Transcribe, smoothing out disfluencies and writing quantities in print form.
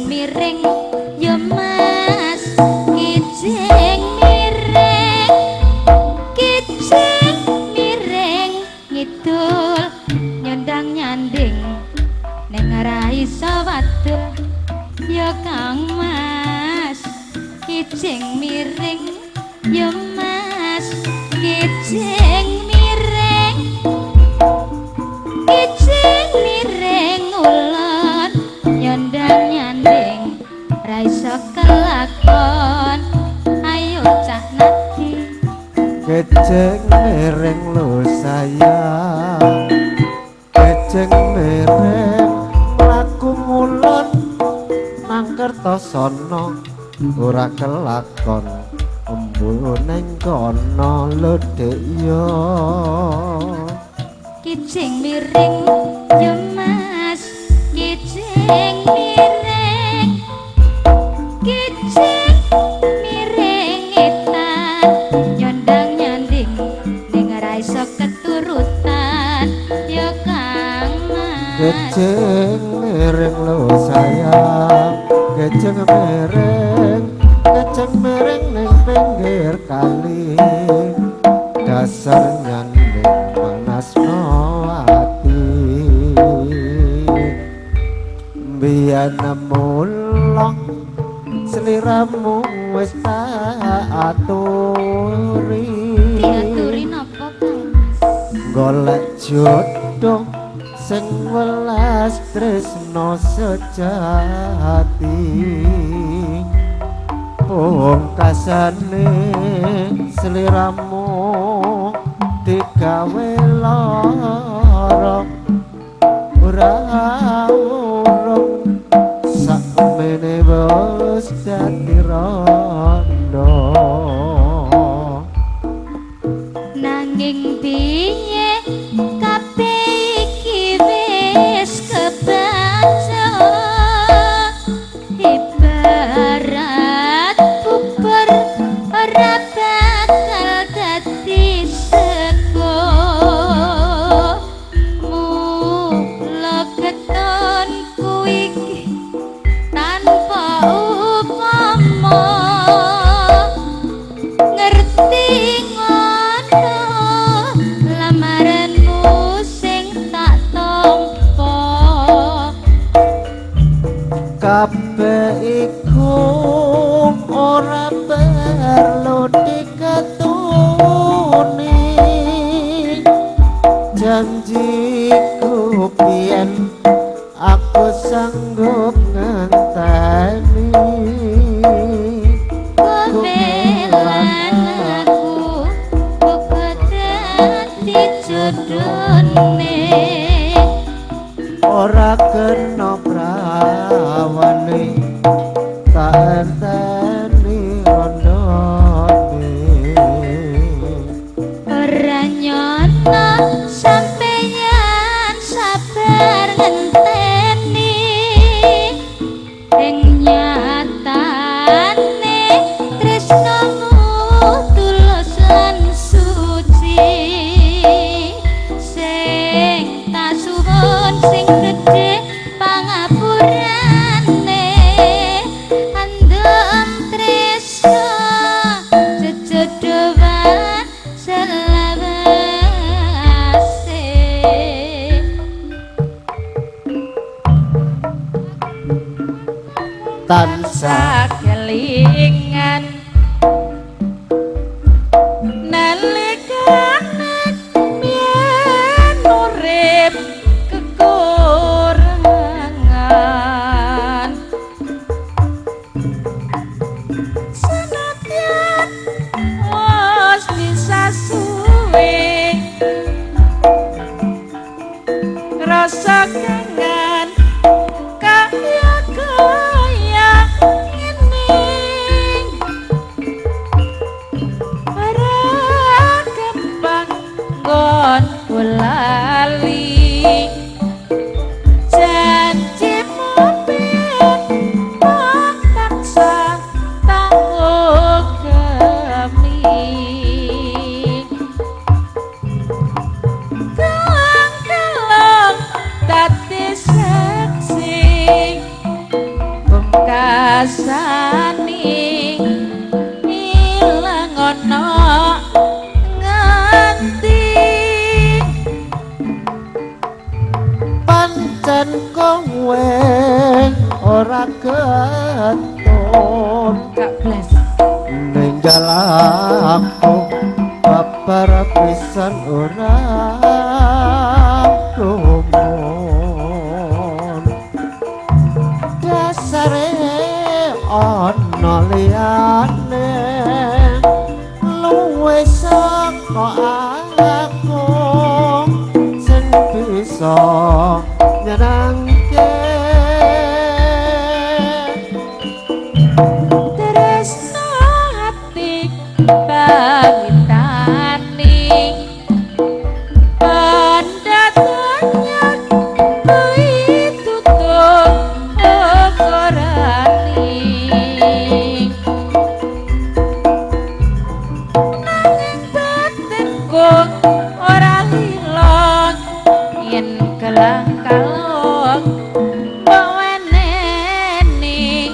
kijing miring ya mas kijing miring ngidul nyondang nyanding ning rai sawadul ya kang mas kijing miring ya mas kijing miring ulun nyondang nyanding ra iso kelakon ayo cah nadi kijing miring lo sayang kijing miring laku mulun nang kertosono ora kelakon embul ning kono lho dik yo kijing miring ya mas kijing miring etan nyondang nyanding ning ora iso keturutan ya kang mas kijing miring lo sayang kijing miring ning pinggir kali dasar nyanding manasno ati biyen mulong sliramu wis tak aturi diaturi napa kang mas golek jodoh sing welas tresno sejati pungkasane sliramu digawe lara ora urung sakmene wis dadi rondo nanging piye kabeh iki wis kebaca ibarat puber ora bakal dadi sego mula ketonku iki tanpa upama ngerti ngono lamaranmu sing tak tampa kabeh iku ora perlu dikatuni janjiku pian aku sanggup ngenteni kebelan aku dadi jodone ora kena prawane tak enteni rondone ora nyono sampeyan sabar ngenteni ing nyatane tresnamu tulus lan suci sing tak suwun sing gedhe pangapurane andem tresna jejodohan selawase tansah kelingan nalikane biyen urip kekurangan senadyan wis bisa suwe rasa kangen kaya ini kasani ilang ana nganti pancen kowe ora ketun gak blas ninggal aku babar pisan ora kumun dasare ana liyane luwe saka aku sing bisa nyenangke tresno ati pamintani pandhatanya kuwi tutuk ukurane nanging batinku ora ilang yen kelang kalong mbok weneni